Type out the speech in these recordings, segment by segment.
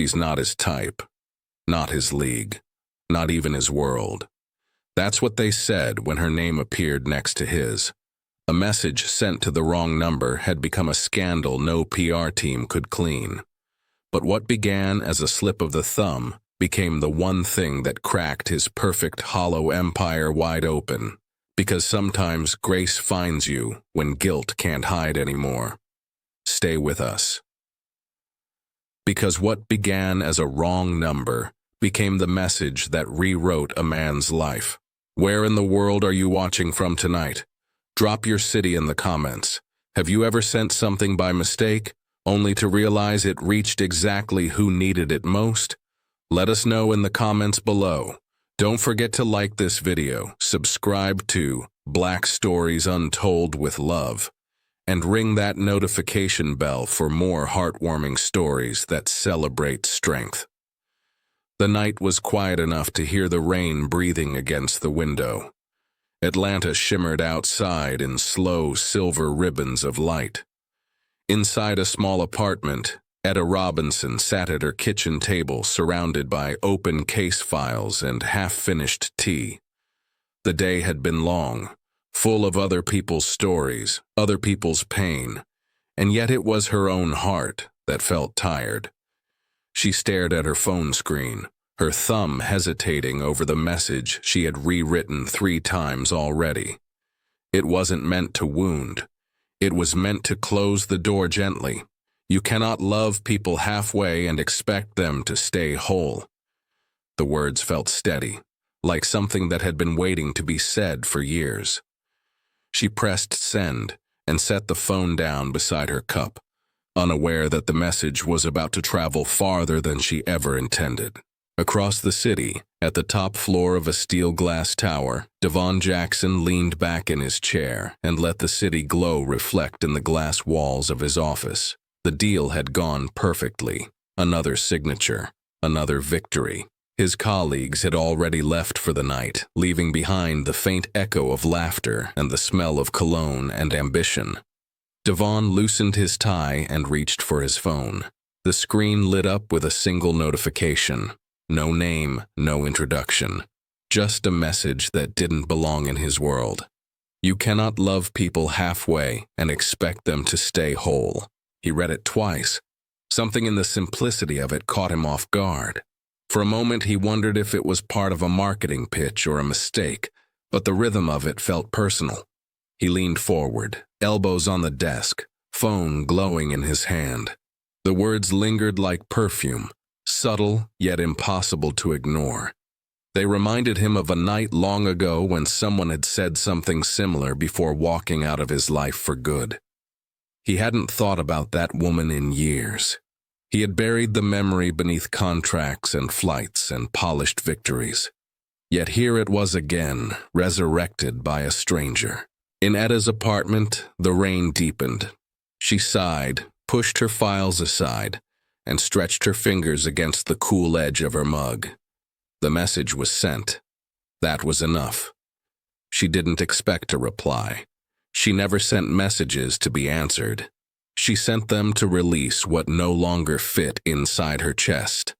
She's not his type, not his league, not even his world. That's what they said when her name appeared next to his. A message sent to the wrong number had become a scandal no PR team could clean. But what began as a slip of the thumb became the one thing that cracked his perfect hollow empire wide open, because sometimes grace finds you when guilt can't hide anymore. Stay with us. Because what began as a wrong number became the message that rewrote a man's life. Where in the world are you watching from tonight? Drop your city in the comments. Have you ever sent something by mistake, only to realize it reached exactly who needed it most? Let us know in the comments below. Don't forget to like this video, subscribe to Black Stories Untold with Love, and ring that notification bell for more heartwarming stories that celebrate strength. The night was quiet enough to hear the rain breathing against the window. Atlanta shimmered outside in slow silver ribbons of light. Inside a small apartment, Etta Robinson sat at her kitchen table surrounded by open case files and half-finished tea. The day had been long, full of other people's stories, other people's pain, and yet it was her own heart that felt tired. She stared at her phone screen, her thumb hesitating over the message she had rewritten 3 times already. It wasn't meant to wound. It was meant to close the door gently. You cannot love people halfway and expect them to stay whole. The words felt steady, like something that had been waiting to be said for years. She pressed send and set the phone down beside her cup, unaware that the message was about to travel farther than she ever intended. Across the city, at the top floor of a steel glass tower, Devaun Jackson leaned back in his chair and let the city glow reflect in the glass walls of his office. The deal had gone perfectly. Another signature, another victory. His colleagues had already left for the night, leaving behind the faint echo of laughter and the smell of cologne and ambition. Devaun loosened his tie and reached for his phone. The screen lit up with a single notification. No name, no introduction. Just a message that didn't belong in his world. You cannot love people halfway and expect them to stay whole. He read it twice. Something in the simplicity of it caught him off guard. For a moment he wondered if it was part of a marketing pitch or a mistake, but the rhythm of it felt personal. He leaned forward, elbows on the desk, phone glowing in his hand. The words lingered like perfume, subtle yet impossible to ignore. They reminded him of a night long ago when someone had said something similar before walking out of his life for good. He hadn't thought about that woman in years. He had buried the memory beneath contracts and flights and polished victories. Yet here it was again, resurrected by a stranger. In Etta's apartment, the rain deepened. She sighed, pushed her files aside, and stretched her fingers against the cool edge of her mug. The message was sent. That was enough. She didn't expect a reply. She never sent messages to be answered. She sent them to release what no longer fit inside her chest.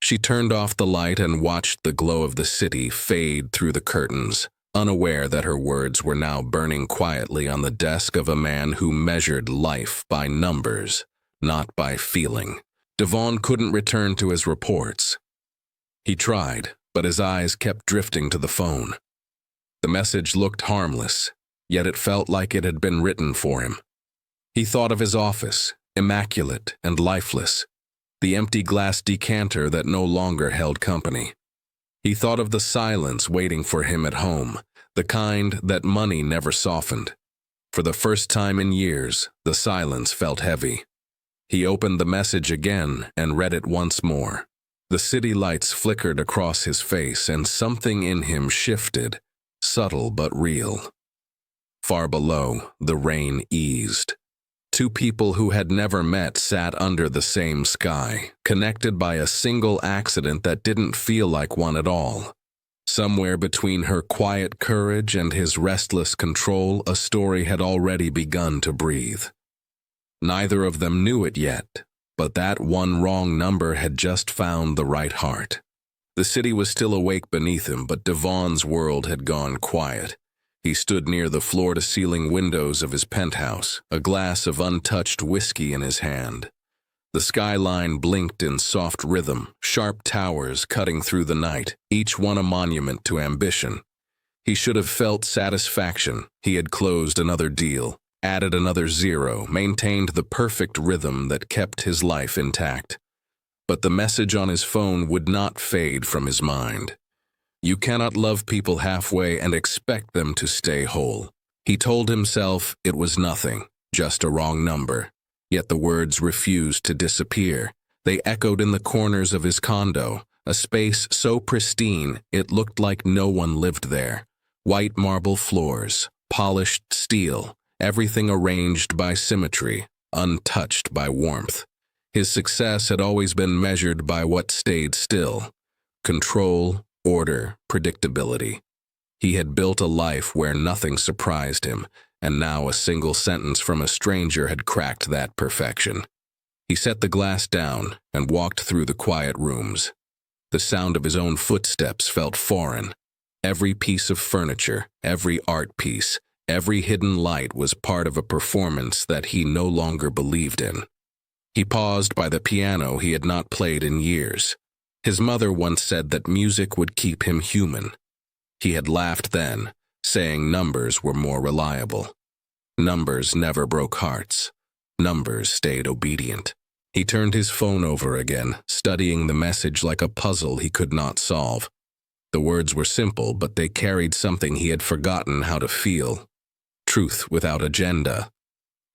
She turned off the light and watched the glow of the city fade through the curtains, unaware that her words were now burning quietly on the desk of a man who measured life by numbers, not by feeling. Devaun couldn't return to his reports. He tried, but his eyes kept drifting to the phone. The message looked harmless, yet it felt like it had been written for him. He thought of his office, immaculate and lifeless, the empty glass decanter that no longer held company. He thought of the silence waiting for him at home, the kind that money never softened. For the first time in years, the silence felt heavy. He opened the message again and read it once more. The city lights flickered across his face and something in him shifted, subtle but real. Far below, the rain eased. 2 people who had never met sat under the same sky, connected by a single accident that didn't feel like one at all. Somewhere between her quiet courage and his restless control, a story had already begun to breathe. Neither of them knew it yet, But that one wrong number had just found the right heart. The city was still awake beneath him, but Devaun's world had gone quiet. He stood near the floor-to-ceiling windows of his penthouse, a glass of untouched whiskey in his hand. The skyline blinked in soft rhythm, sharp towers cutting through the night, each one a monument to ambition. He should have felt satisfaction. He had closed another deal, added another zero, maintained the perfect rhythm that kept his life intact. But the message on his phone would not fade from his mind. You cannot love people halfway and expect them to stay whole. He told himself it was nothing, just a wrong number. Yet the words refused to disappear. They echoed in the corners of his condo, a space so pristine it looked like no one lived there. White marble floors, polished steel, everything arranged by symmetry, untouched by warmth. His success had always been measured by what stayed still: control, order, predictability. He had built a life where nothing surprised him, and now a single sentence from a stranger had cracked that perfection. He set the glass down and walked through the quiet rooms. The sound of his own footsteps felt foreign. Every piece of furniture, every art piece, every hidden light was part of a performance that he no longer believed in. He paused by the piano he had not played in years. His mother once said that music would keep him human. He had laughed then, saying numbers were more reliable. Numbers never broke hearts. Numbers stayed obedient. He turned his phone over again, studying the message like a puzzle he could not solve. The words were simple, but they carried something he had forgotten how to feel. Truth without agenda.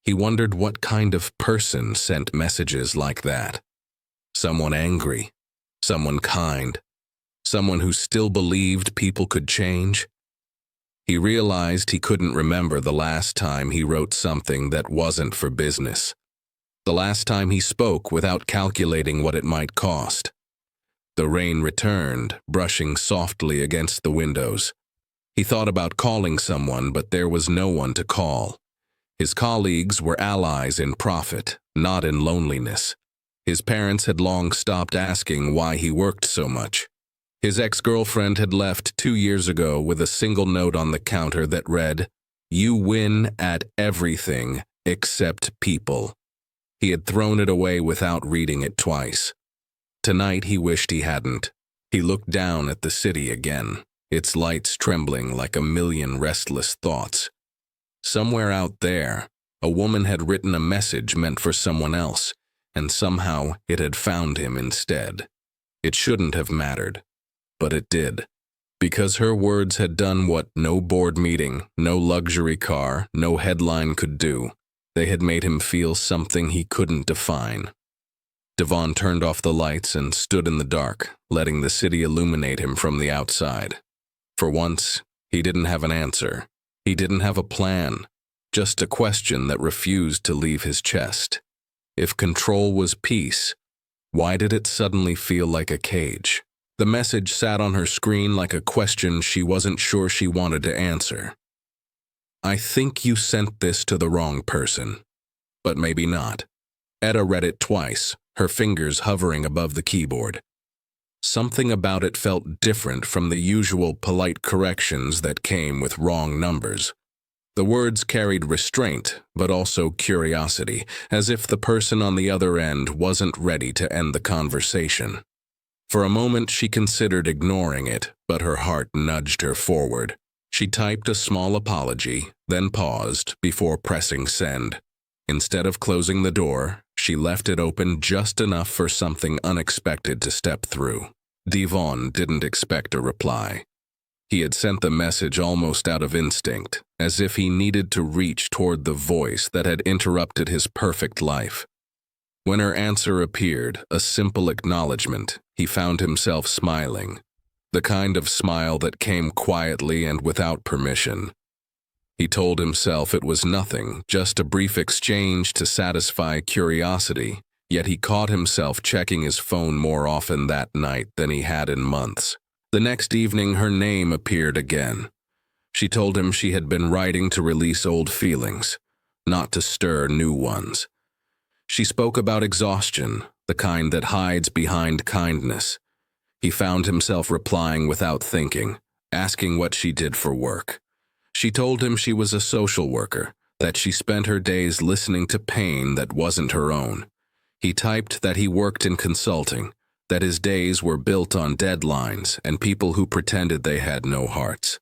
He wondered what kind of person sent messages like that. Someone angry. Someone kind. Someone who still believed people could change. He realized he couldn't remember the last time he wrote something that wasn't for business. The last time he spoke without calculating what it might cost. The rain returned, brushing softly against the windows. He thought about calling someone, but there was no one to call. His colleagues were allies in profit, not in loneliness. His parents had long stopped asking why he worked so much. His ex-girlfriend had left 2 years ago with a single note on the counter that read, "You win at everything except people." He had thrown it away without reading it twice. Tonight he wished he hadn't. He looked down at the city again, its lights trembling like a million restless thoughts. Somewhere out there, a woman had written a message meant for someone else, and somehow it had found him instead. It shouldn't have mattered. But it did, because her words had done what no board meeting, no luxury car, no headline could do. They had made him feel something he couldn't define. Devaun turned off the lights and stood in the dark, letting the city illuminate him from the outside. For once, he didn't have an answer. He didn't have a plan, just a question that refused to leave his chest. If control was peace, why did it suddenly feel like a cage? The message sat on her screen like a question she wasn't sure she wanted to answer. "I think you sent this to the wrong person." But maybe not. Etta read it twice, her fingers hovering above the keyboard. Something about it felt different from the usual polite corrections that came with wrong numbers. The words carried restraint, but also curiosity, as if the person on the other end wasn't ready to end the conversation. For a moment she considered ignoring it, but her heart nudged her forward. She typed a small apology, then paused before pressing send. Instead of closing the door, she left it open just enough for something unexpected to step through. Devaun didn't expect a reply. He had sent the message almost out of instinct, as if he needed to reach toward the voice that had interrupted his perfect life. When her answer appeared, a simple acknowledgement, he found himself smiling, the kind of smile that came quietly and without permission. He told himself it was nothing, just a brief exchange to satisfy curiosity, yet he caught himself checking his phone more often that night than he had in months. The next evening, her name appeared again. She told him she had been writing to release old feelings, not to stir new ones. She spoke about exhaustion, the kind that hides behind kindness. He found himself replying without thinking, asking what she did for work. She told him she was a social worker, that she spent her days listening to pain that wasn't her own. He typed that he worked in consulting, that his days were built on deadlines and people who pretended they had no hearts.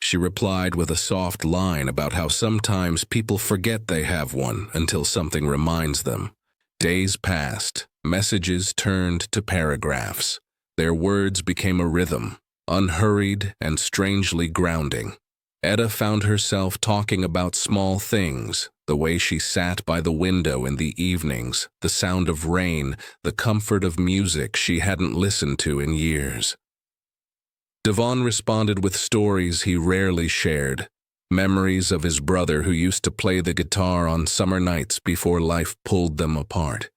She replied with a soft line about how sometimes people forget they have one until something reminds them. Days passed, messages turned to paragraphs. Their words became a rhythm, unhurried and strangely grounding. Etta found herself talking about small things, the way she sat by the window in the evenings, the sound of rain, the comfort of music she hadn't listened to in years. Devaun responded with stories he rarely shared, memories of his brother who used to play the guitar on summer nights before life pulled them apart.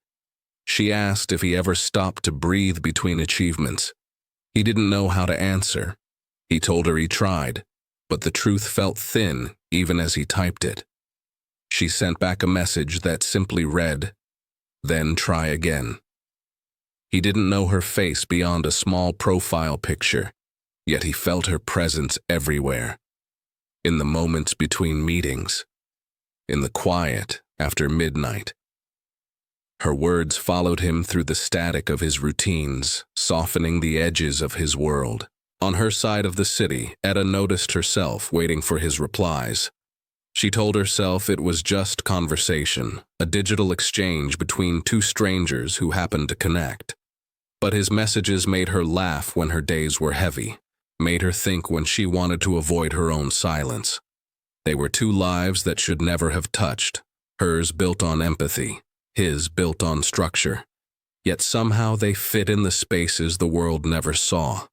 She asked if he ever stopped to breathe between achievements. He didn't know how to answer. He told her he tried, but the truth felt thin even as he typed it. She sent back a message that simply read, "Then try again." He didn't know her face beyond a small profile picture, yet he felt her presence everywhere. In the moments between meetings, in the quiet after midnight. Her words followed him through the static of his routines, softening the edges of his world. On her side of the city, Etta noticed herself waiting for his replies. She told herself it was just conversation, a digital exchange between two strangers who happened to connect. But his messages made her laugh when her days were heavy, made her think when she wanted to avoid her own silence. They were two lives that should never have touched, hers built on empathy, his built on structure. Yet somehow they fit in the spaces the world never saw.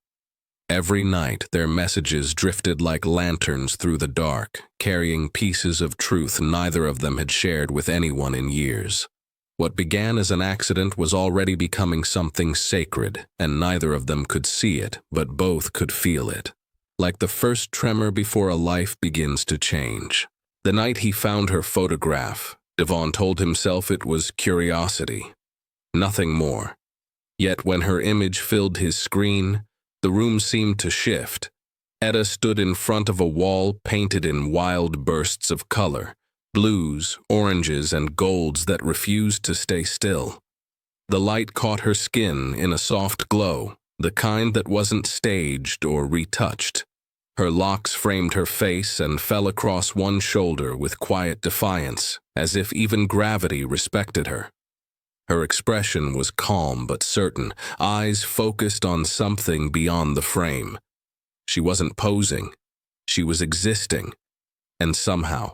Every night, their messages drifted like lanterns through the dark, carrying pieces of truth neither of them had shared with anyone in years. What began as an accident was already becoming something sacred, and neither of them could see it, but both could feel it. Like the first tremor before a life begins to change. The night he found her photograph, Devaun told himself it was curiosity, nothing more. Yet when her image filled his screen, the room seemed to shift. Etta stood in front of a wall painted in wild bursts of color, blues, oranges, and golds that refused to stay still. The light caught her skin in a soft glow, the kind that wasn't staged or retouched. Her locks framed her face and fell across one shoulder with quiet defiance, as if even gravity respected her. Her expression was calm but certain, eyes focused on something beyond the frame. She wasn't posing, she was existing, and somehow,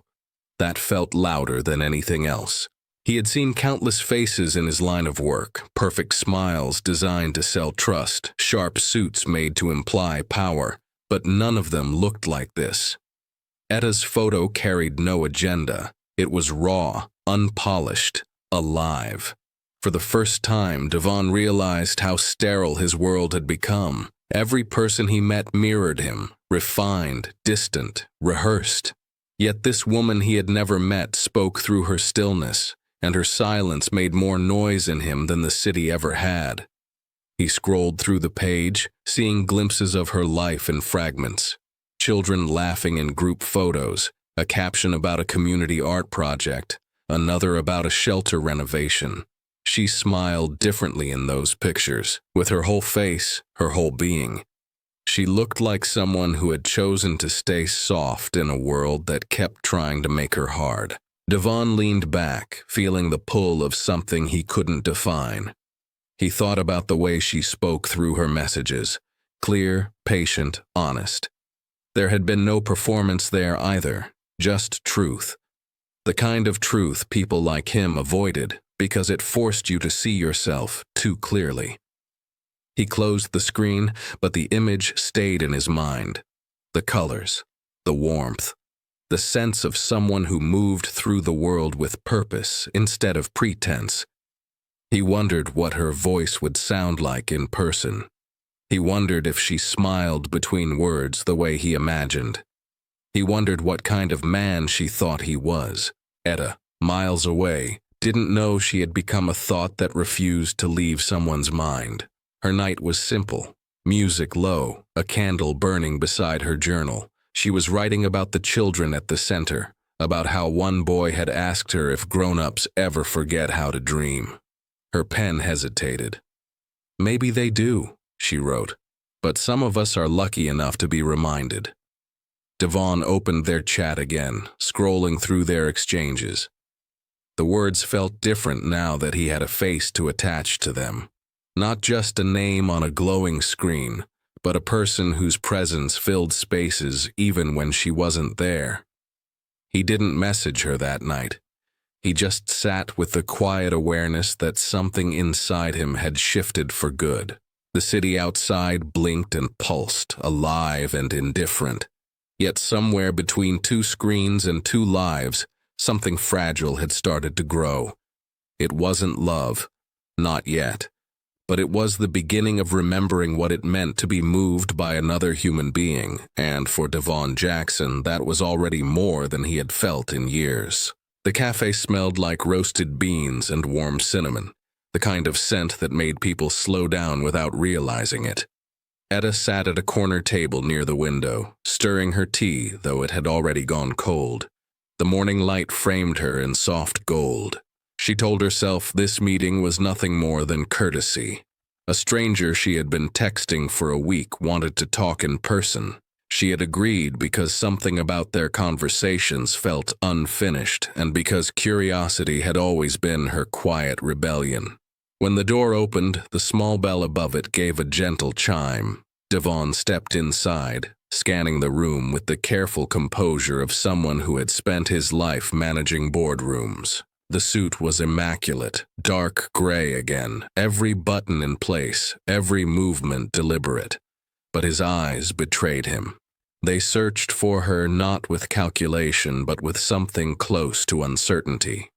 that felt louder than anything else. He had seen countless faces in his line of work, perfect smiles designed to sell trust, sharp suits made to imply power, but none of them looked like this. Etta's photo carried no agenda. It was raw, unpolished, alive. For the first time, Devaun realized how sterile his world had become. Every person he met mirrored him, refined, distant, rehearsed. Yet this woman he had never met spoke through her stillness, and her silence made more noise in him than the city ever had. He scrolled through the page, seeing glimpses of her life in fragments. Children laughing in group photos, a caption about a community art project, another about a shelter renovation. She smiled differently in those pictures, with her whole face, her whole being. She looked like someone who had chosen to stay soft in a world that kept trying to make her hard. Devaun leaned back, feeling the pull of something he couldn't define. He thought about the way she spoke through her messages, clear, patient, honest. There had been no performance there either, just truth. The kind of truth people like him avoided because it forced you to see yourself too clearly. He closed the screen, but the image stayed in his mind. The colors, the warmth, the sense of someone who moved through the world with purpose instead of pretense. He wondered what her voice would sound like in person. He wondered if she smiled between words the way he imagined. He wondered what kind of man she thought he was. Etta, miles away, didn't know she had become a thought that refused to leave someone's mind. Her night was simple. Music low, a candle burning beside her journal. She was writing about the children at the center, about how one boy had asked her if grown-ups ever forget how to dream. Her pen hesitated. "Maybe they do," she wrote, "but some of us are lucky enough to be reminded." Devaun opened their chat again, scrolling through their exchanges. The words felt different now that he had a face to attach to them. Not just a name on a glowing screen, but a person whose presence filled spaces even when she wasn't there. He didn't message her that night. He just sat with the quiet awareness that something inside him had shifted for good. The city outside blinked and pulsed, alive and indifferent. Yet somewhere between two screens and two lives, something fragile had started to grow. It wasn't love, not yet, but it was the beginning of remembering what it meant to be moved by another human being, and for Devaun Jackson, that was already more than he had felt in years. The cafe smelled like roasted beans and warm cinnamon, the kind of scent that made people slow down without realizing it. Etta sat at a corner table near the window, stirring her tea, though it had already gone cold. The morning light framed her in soft gold. She told herself this meeting was nothing more than courtesy. A stranger she had been texting for a week wanted to talk in person. She had agreed because something about their conversations felt unfinished and because curiosity had always been her quiet rebellion. When the door opened, the small bell above it gave a gentle chime. Devaun stepped inside, scanning the room with the careful composure of someone who had spent his life managing boardrooms. The suit was immaculate, dark gray again, every button in place, every movement deliberate. But his eyes betrayed him. They searched for her not with calculation but with something close to uncertainty.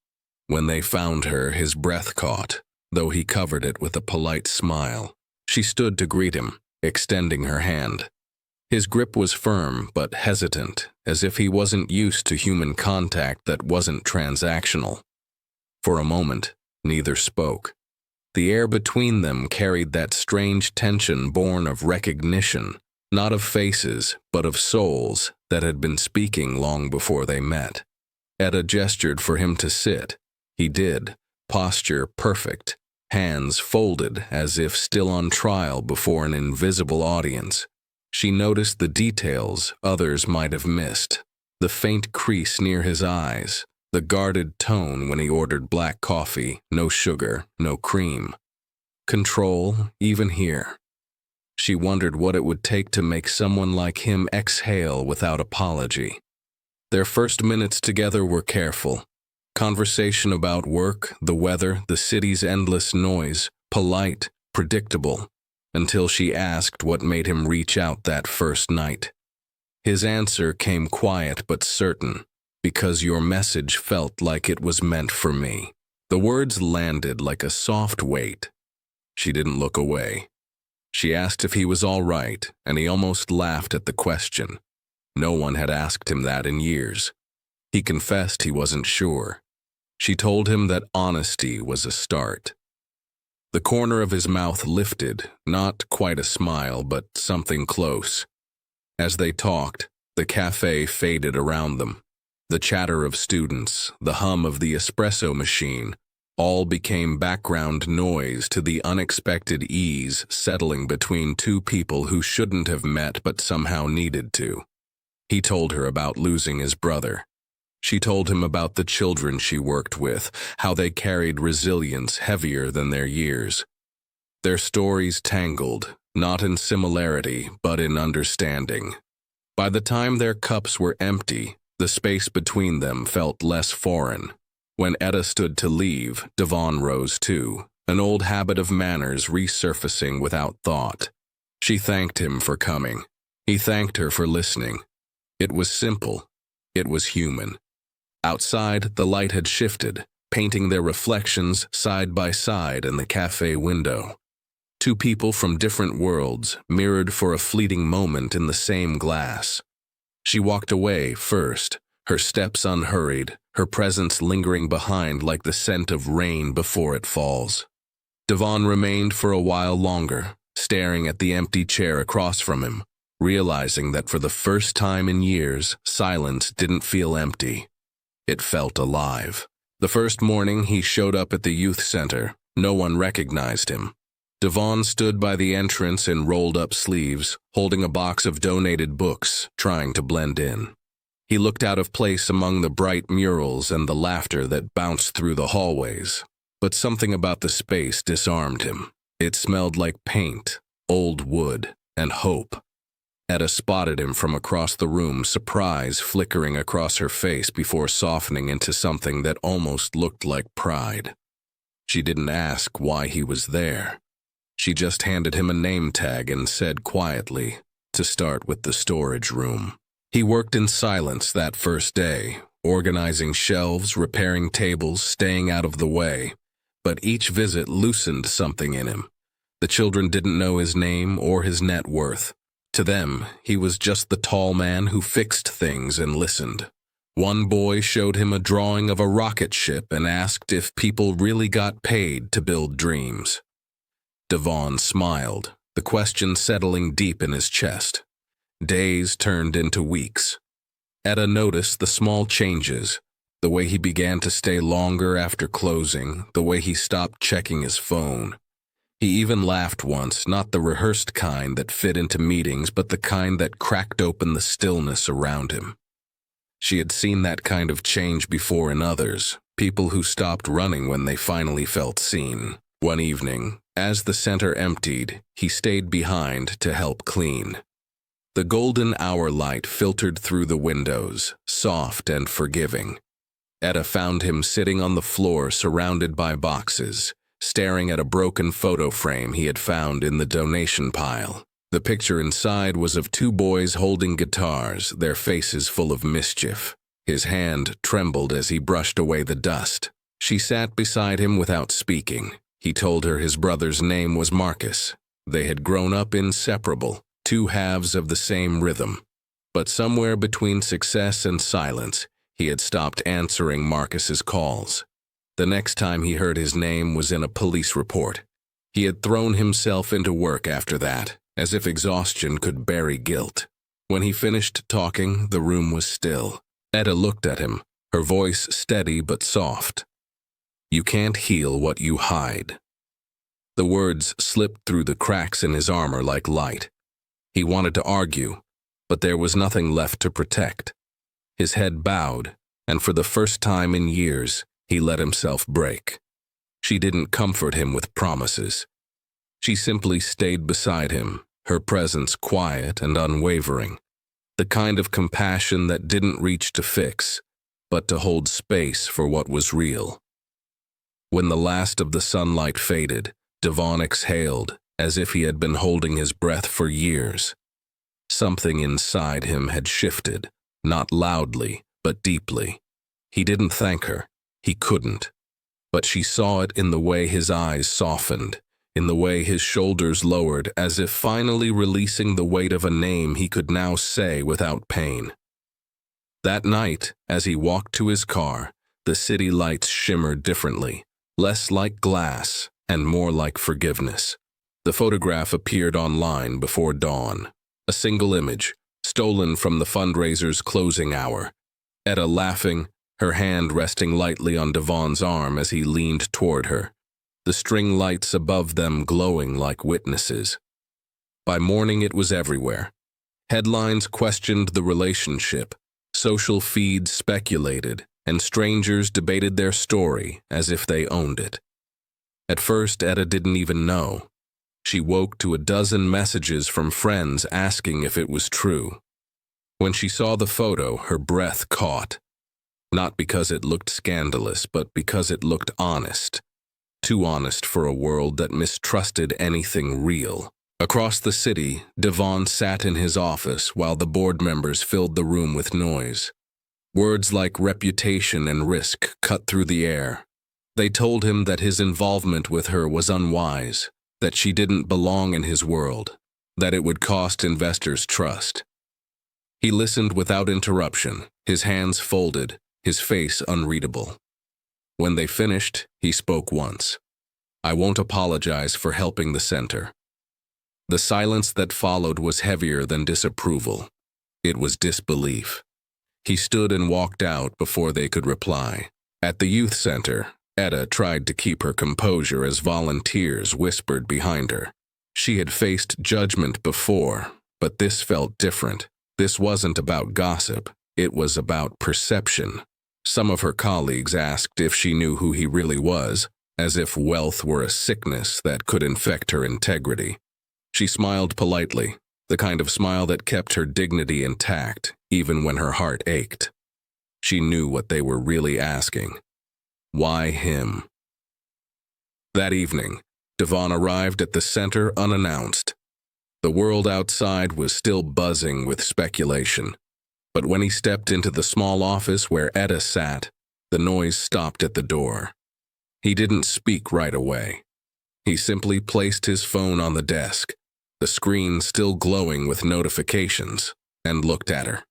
When they found her, his breath caught, though he covered it with a polite smile. She stood to greet him, extending her hand. His grip was firm but hesitant, as if he wasn't used to human contact that wasn't transactional. For a moment, neither spoke. The air between them carried that strange tension born of recognition, not of faces, but of souls that had been speaking long before they met. Etta gestured for him to sit. He did, posture perfect, hands folded as if still on trial before an invisible audience. She noticed the details others might have missed, the faint crease near his eyes, the guarded tone when he ordered black coffee, no sugar, no cream. Control, even here. She wondered what it would take to make someone like him exhale without apology. Their first minutes together were careful. Conversation about work, the weather, the city's endless noise, polite, predictable, until she asked what made him reach out that first night. His answer came quiet but certain, "Because your message felt like it was meant for me." The words landed like a soft weight. She didn't look away. She asked if he was all right, and he almost laughed at the question. No one had asked him that in years. He confessed he wasn't sure. She told him that honesty was a start. The corner of his mouth lifted, not quite a smile, but something close. As they talked, the cafe faded around them. The chatter of students, the hum of the espresso machine, all became background noise to the unexpected ease settling between two people who shouldn't have met but somehow needed to. He told her about losing his brother. She told him about the children she worked with, how they carried resilience heavier than their years. Their stories tangled, not in similarity, but in understanding. By the time their cups were empty, the space between them felt less foreign. When Etta stood to leave, Devaun rose too, an old habit of manners resurfacing without thought. She thanked him for coming. He thanked her for listening. It was simple. It was human. Outside, the light had shifted, painting their reflections side by side in the cafe window. Two people from different worlds, mirrored for a fleeting moment in the same glass. She walked away first, her steps unhurried, her presence lingering behind like the scent of rain before it falls. Devaun remained for a while longer, staring at the empty chair across from him, realizing that for the first time in years, silence didn't feel empty. It felt alive. The first morning he showed up at the youth center, no one recognized him. Devaun stood by the entrance in rolled-up sleeves, holding a box of donated books, trying to blend in. He looked out of place among the bright murals and the laughter that bounced through the hallways. But something about the space disarmed him. It smelled like paint, old wood, and hope. Etta spotted him from across the room, surprise flickering across her face before softening into something that almost looked like pride. She didn't ask why he was there. She just handed him a name tag and said quietly, to start with the storage room. He worked in silence that first day, organizing shelves, repairing tables, staying out of the way. But each visit loosened something in him. The children didn't know his name or his net worth. To them, he was just the tall man who fixed things and listened. One boy showed him a drawing of a rocket ship and asked if people really got paid to build dreams. Devaun smiled, the question settling deep in his chest. Days turned into weeks. Etta noticed the small changes, the way he began to stay longer after closing, the way he stopped checking his phone. He even laughed once, not the rehearsed kind that fit into meetings, but the kind that cracked open the stillness around him. She had seen that kind of change before in others, people who stopped running when they finally felt seen. One evening, as the center emptied, he stayed behind to help clean. The golden hour light filtered through the windows, soft and forgiving. Etta found him sitting on the floor surrounded by boxes, staring at a broken photo frame he had found in the donation pile. The picture inside was of two boys holding guitars, their faces full of mischief. His hand trembled as he brushed away the dust. She sat beside him without speaking. He told her his brother's name was Marcus. They had grown up inseparable, two halves of the same rhythm. But somewhere between success and silence, he had stopped answering Marcus's calls. The next time he heard his name was in a police report. He had thrown himself into work after that, as if exhaustion could bury guilt. When he finished talking, the room was still. Etta looked at him, her voice steady but soft. "You can't heal what you hide." The words slipped through the cracks in his armor like light. He wanted to argue, but there was nothing left to protect. His head bowed, and for the first time in years, he let himself break. She didn't comfort him with promises. She simply stayed beside him, her presence quiet and unwavering, the kind of compassion that didn't reach to fix, but to hold space for what was real. When the last of the sunlight faded, Devaun exhaled, as if he had been holding his breath for years. Something inside him had shifted, not loudly, but deeply. He didn't thank her. He couldn't. But she saw it in the way his eyes softened, in the way his shoulders lowered, as if finally releasing the weight of a name he could now say without pain. That night, as he walked to his car, the city lights shimmered differently, less like glass and more like forgiveness. The photograph appeared online before dawn, a single image, stolen from the fundraiser's closing hour. Etta laughing, her hand resting lightly on Devaun's arm as he leaned toward her, the string lights above them glowing like witnesses. By morning it was everywhere. Headlines questioned the relationship, social feeds speculated, and strangers debated their story as if they owned it. At first, Etta didn't even know. She woke to a dozen messages from friends asking if it was true. When she saw the photo, her breath caught. Not because it looked scandalous, but because it looked honest. Too honest for a world that mistrusted anything real. Across the city, Devaun sat in his office while the board members filled the room with noise. Words like reputation and risk cut through the air. They told him that his involvement with her was unwise, that she didn't belong in his world, that it would cost investors trust. He listened without interruption, his hands folded, his face unreadable. When they finished, he spoke once. "I won't apologize for helping the center." The silence that followed was heavier than disapproval. It was disbelief. He stood and walked out before they could reply. At the youth center, Etta tried to keep her composure as volunteers whispered behind her. She had faced judgment before, but this felt different. This wasn't about gossip. It was about perception. Some of her colleagues asked if she knew who he really was, as if wealth were a sickness that could infect her integrity. She smiled politely, the kind of smile that kept her dignity intact, even when her heart ached. She knew what they were really asking. Why him? That evening, Devaun arrived at the center unannounced. The world outside was still buzzing with speculation, but when he stepped into the small office where Etta sat, the noise stopped at the door. He didn't speak right away. He simply placed his phone on the desk, the screen still glowing with notifications, and looked at her.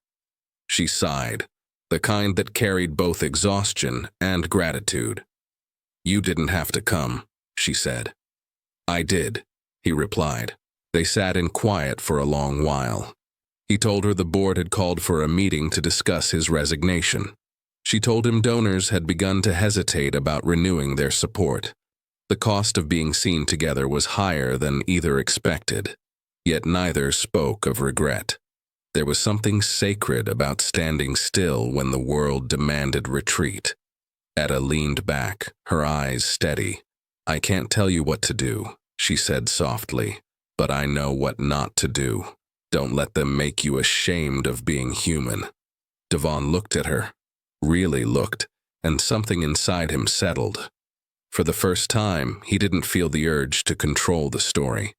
She sighed, the kind that carried both exhaustion and gratitude. "You didn't have to come," she said. "I did," he replied. They sat in quiet for a long while. He told her the board had called for a meeting to discuss his resignation. She told him donors had begun to hesitate about renewing their support. The cost of being seen together was higher than either expected, yet neither spoke of regret. There was something sacred about standing still when the world demanded retreat. Etta leaned back, her eyes steady. "I can't tell you what to do," she said softly, "but I know what not to do. Don't let them make you ashamed of being human." Devaun looked at her, really looked, and something inside him settled. For the first time, he didn't feel the urge to control the story.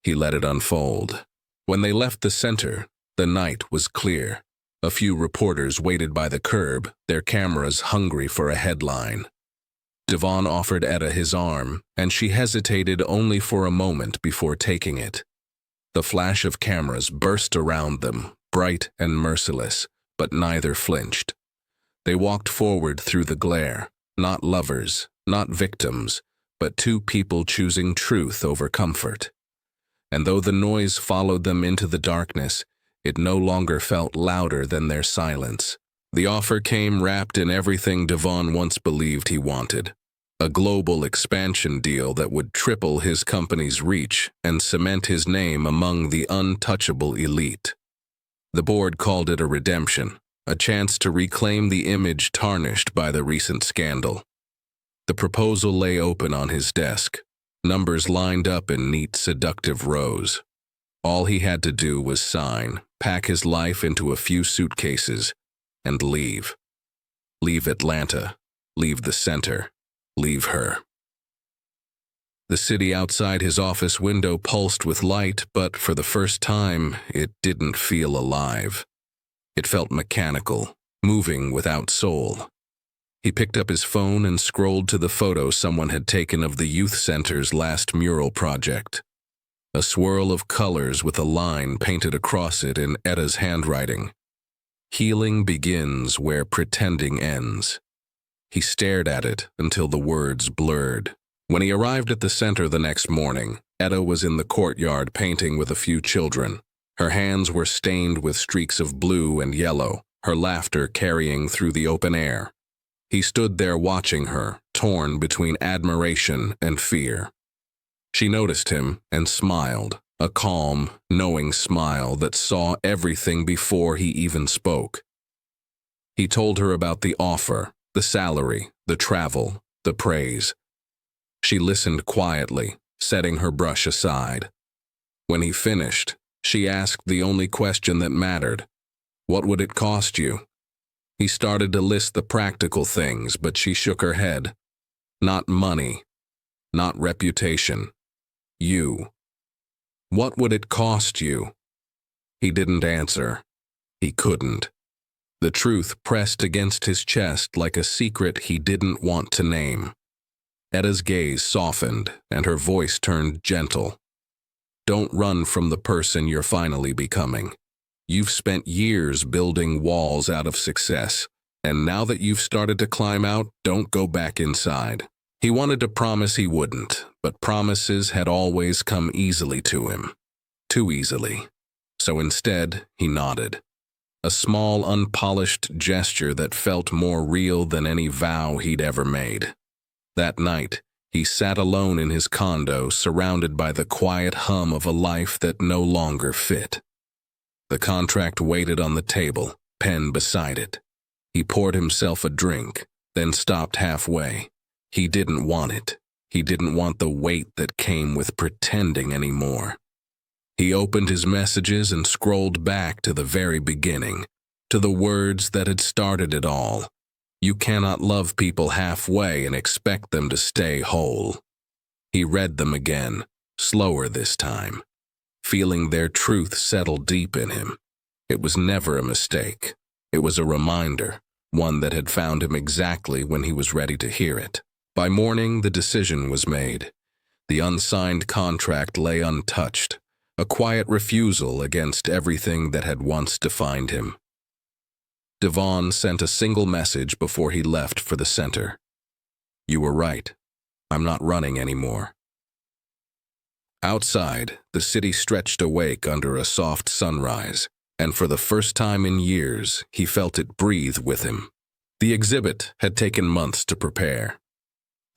He let it unfold. When they left the center, the night was clear. A few reporters waited by the curb, their cameras hungry for a headline. Devaun offered Etta his arm, and she hesitated only for a moment before taking it. The flash of cameras burst around them, bright and merciless, but neither flinched. They walked forward through the glare, not lovers, not victims, but two people choosing truth over comfort. And though the noise followed them into the darkness, it no longer felt louder than their silence. The offer came wrapped in everything Devaun once believed he wanted. A global expansion deal that would triple his company's reach and cement his name among the untouchable elite. The board called it a redemption, a chance to reclaim the image tarnished by the recent scandal. The proposal lay open on his desk, numbers lined up in neat, seductive rows. All he had to do was sign, pack his life into a few suitcases, and leave. Leave Atlanta, leave the center, leave her. The city outside his office window pulsed with light, but for the first time, it didn't feel alive. It felt mechanical, moving without soul. He picked up his phone and scrolled to the photo someone had taken of the youth center's last mural project. A swirl of colors with a line painted across it in Etta's handwriting. "Healing begins where pretending ends." He stared at it until the words blurred. When he arrived at the center the next morning, Etta was in the courtyard painting with a few children. Her hands were stained with streaks of blue and yellow, her laughter carrying through the open air. He stood there watching her, torn between admiration and fear. She noticed him and smiled, a calm, knowing smile that saw everything before he even spoke. He told her about the offer, the salary, the travel, the praise. She listened quietly, setting her brush aside. When he finished, she asked the only question that mattered. "What would it cost you?" He started to list the practical things, but she shook her head. "Not money, not reputation. You. What would it cost you?" He didn't answer. He couldn't. The truth pressed against his chest like a secret he didn't want to name. Etta's gaze softened, and her voice turned gentle. "Don't run from the person you're finally becoming. You've spent years building walls out of success, and now that you've started to climb out, don't go back inside. He wanted to promise he wouldn't, but promises had always come easily to him. Too easily. So instead, he nodded. A small, unpolished gesture that felt more real than any vow he'd ever made. That night, he sat alone in his condo, surrounded by the quiet hum of a life that no longer fit. The contract waited on the table, pen beside it. He poured himself a drink, then stopped halfway. He didn't want it. He didn't want the weight that came with pretending anymore. He opened his messages and scrolled back to the very beginning, to the words that had started it all. You cannot love people halfway and expect them to stay whole. He read them again, slower this time, feeling their truth settle deep in him. It was never a mistake. It was a reminder, one that had found him exactly when he was ready to hear it. By morning, the decision was made. The unsigned contract lay untouched, a quiet refusal against everything that had once defined him. Devaun sent a single message before he left for the center. You were right. I'm not running anymore. Outside, the city stretched awake under a soft sunrise, and for the first time in years, he felt it breathe with him. The exhibit had taken months to prepare.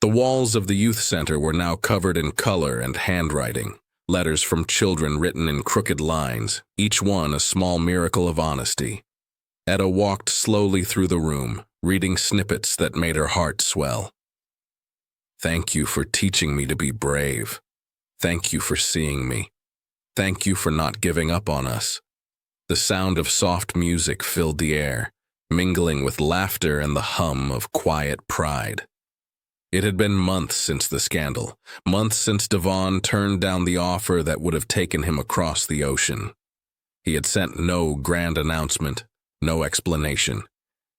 The walls of the youth center were now covered in color and handwriting, letters from children written in crooked lines, each one a small miracle of honesty. Etta walked slowly through the room, reading snippets that made her heart swell. Thank you for teaching me to be brave. Thank you for seeing me. Thank you for not giving up on us. The sound of soft music filled the air, mingling with laughter and the hum of quiet pride. It had been months since the scandal, months since Devaun turned down the offer that would have taken him across the ocean. He had sent no grand announcement, no explanation.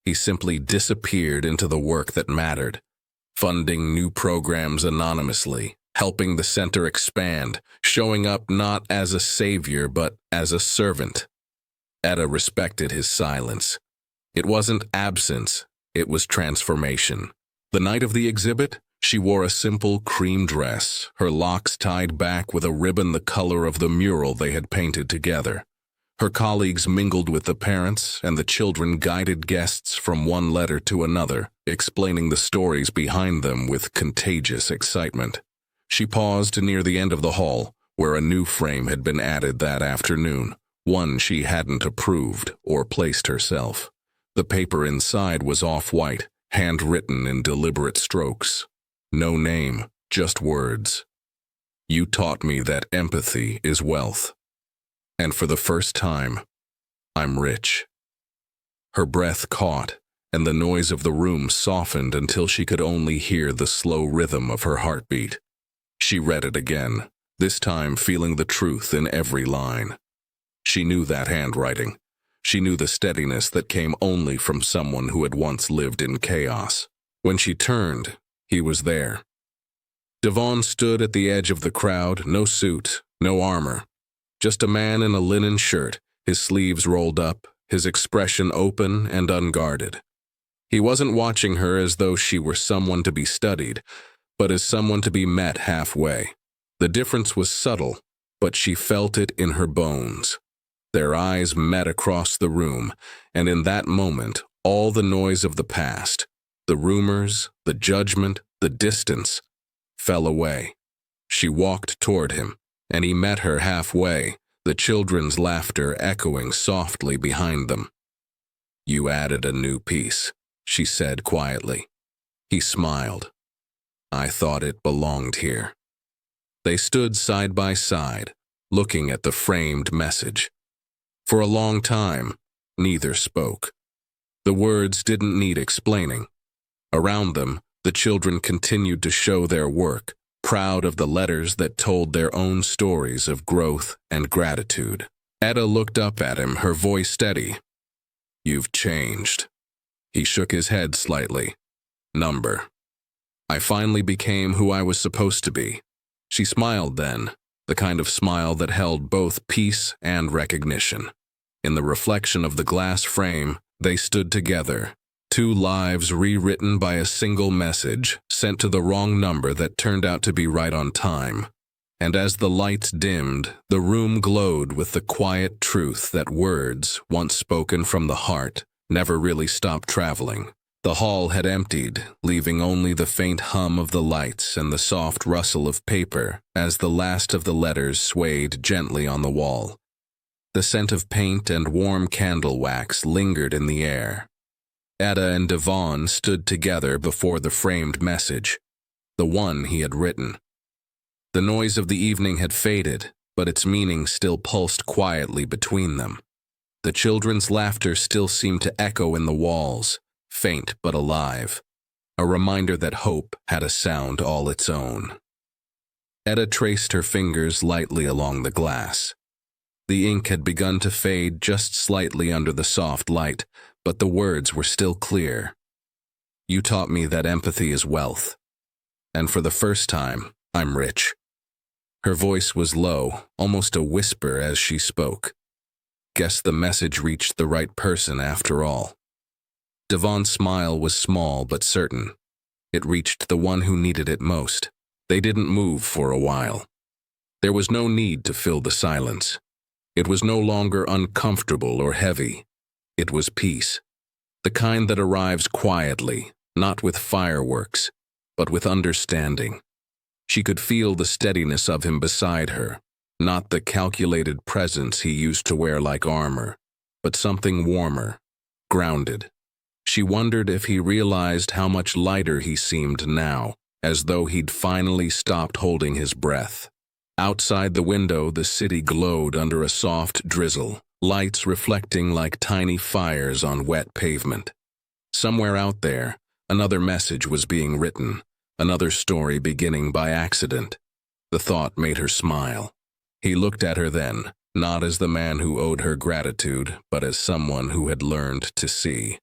He simply disappeared into the work that mattered, funding new programs anonymously, helping the center expand, showing up not as a savior but as a servant. Etta respected his silence. It wasn't absence, it was transformation. The night of the exhibit, she wore a simple cream dress, her locks tied back with a ribbon the color of the mural they had painted together. Her colleagues mingled with the parents, and the children guided guests from one letter to another, explaining the stories behind them with contagious excitement. She paused near the end of the hall, where a new frame had been added that afternoon, one she hadn't approved or placed herself. The paper inside was off-white, handwritten in deliberate strokes. No name, just words. You taught me that empathy is wealth. And for the first time, I'm rich. Her breath caught, and the noise of the room softened until she could only hear the slow rhythm of her heartbeat. She read it again, this time feeling the truth in every line. She knew that handwriting. She knew the steadiness that came only from someone who had once lived in chaos. When she turned, he was there. Devaun stood at the edge of the crowd, no suit, no armor. Just a man in a linen shirt, his sleeves rolled up, his expression open and unguarded. He wasn't watching her as though she were someone to be studied, but as someone to be met halfway. The difference was subtle, but she felt it in her bones. Their eyes met across the room, and in that moment, all the noise of the past, the rumors, the judgment, the distance, fell away. She walked toward him, and he met her halfway, the children's laughter echoing softly behind them. You added a new piece, she said quietly. He smiled. I thought it belonged here. They stood side by side, looking at the framed message. For a long time, neither spoke. The words didn't need explaining. Around them, the children continued to show their work, proud of the letters that told their own stories of growth and gratitude. Etta looked up at him, her voice steady. You've changed. He shook his head slightly. Number. I finally became who I was supposed to be. She smiled then, the kind of smile that held both peace and recognition. In the reflection of the glass frame, they stood together. Two lives rewritten by a single message, sent to the wrong number that turned out to be right on time. And as the lights dimmed, the room glowed with the quiet truth that words, once spoken from the heart, never really stopped traveling. The hall had emptied, leaving only the faint hum of the lights and the soft rustle of paper as the last of the letters swayed gently on the wall. The scent of paint and warm candle wax lingered in the air. Etta and Devaun stood together before the framed message, the one he had written. The noise of the evening had faded, but its meaning still pulsed quietly between them. The children's laughter still seemed to echo in the walls, faint but alive, a reminder that hope had a sound all its own. Etta traced her fingers lightly along the glass. The ink had begun to fade just slightly under the soft light, but the words were still clear. You taught me that empathy is wealth, and for the first time, I'm rich. Her voice was low, almost a whisper as she spoke. Guess the message reached the right person after all. Devaun's smile was small but certain. It reached the one who needed it most. They didn't move for a while. There was no need to fill the silence. It was no longer uncomfortable or heavy. It was peace. The kind that arrives quietly, not with fireworks, but with understanding. She could feel the steadiness of him beside her, not the calculated presence he used to wear like armor, but something warmer, grounded. She wondered if he realized how much lighter he seemed now, as though he'd finally stopped holding his breath. Outside the window, the city glowed under a soft drizzle, lights reflecting like tiny fires on wet pavement. Somewhere out there, another message was being written, another story beginning by accident. The thought made her smile. He looked at her then, not as the man who owed her gratitude, but as someone who had learned to see.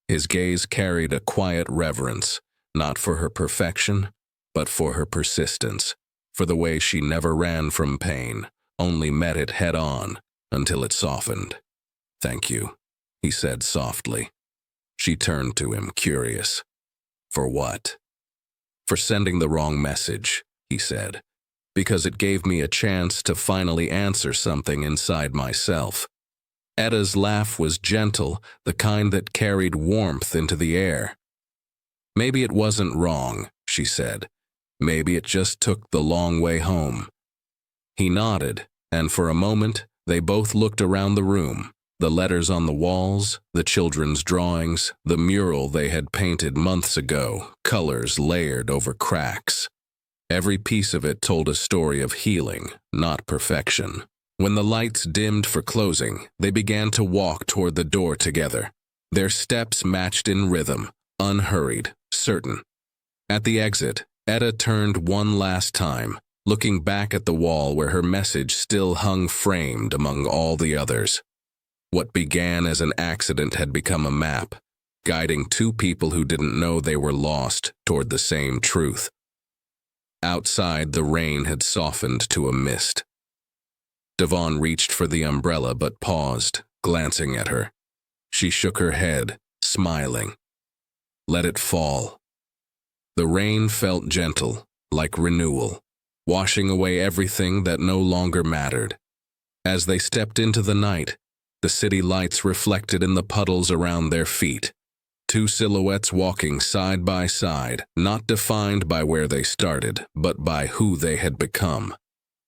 His gaze carried a quiet reverence, not for her perfection, but for her persistence, for the way she never ran from pain, only met it head-on until it softened. "Thank you," he said softly. She turned to him, curious. "For what?" "For sending the wrong message," he said, "because it gave me a chance to finally answer something inside myself." Etta's laugh was gentle, the kind that carried warmth into the air. "Maybe it wasn't wrong," she said. "Maybe it just took the long way home." He nodded, and for a moment, they both looked around the room. The letters on the walls, the children's drawings, the mural they had painted months ago, colors layered over cracks. Every piece of it told a story of healing, not perfection. When the lights dimmed for closing, they began to walk toward the door together. Their steps matched in rhythm, unhurried, certain. At the exit, Etta turned one last time, looking back at the wall where her message still hung framed among all the others. What began as an accident had become a map, guiding two people who didn't know they were lost toward the same truth. Outside, the rain had softened to a mist. Devaun reached for the umbrella but paused, glancing at her. She shook her head, smiling. Let it fall. The rain felt gentle, like renewal, washing away everything that no longer mattered. As they stepped into the night, the city lights reflected in the puddles around their feet. Two silhouettes walking side by side, not defined by where they started, but by who they had become.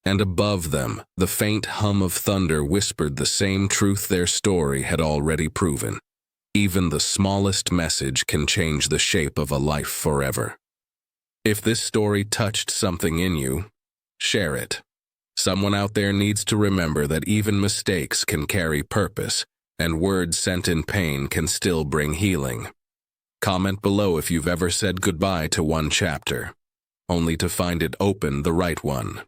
And above them, the faint hum of thunder whispered the same truth their story had already proven. Even the smallest message can change the shape of a life forever. If this story touched something in you, share it. Someone out there needs to remember that even mistakes can carry purpose, and words sent in pain can still bring healing. Comment below if you've ever said goodbye to one chapter, only to find it open the right one.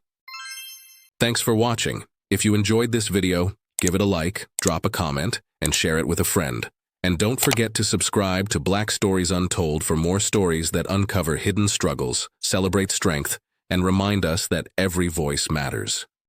Thanks for watching. If you enjoyed this video, give it a like, drop a comment, and share it with a friend. And don't forget to subscribe to Black Stories Untold for more stories that uncover hidden struggles, celebrate strength, and remind us that every voice matters.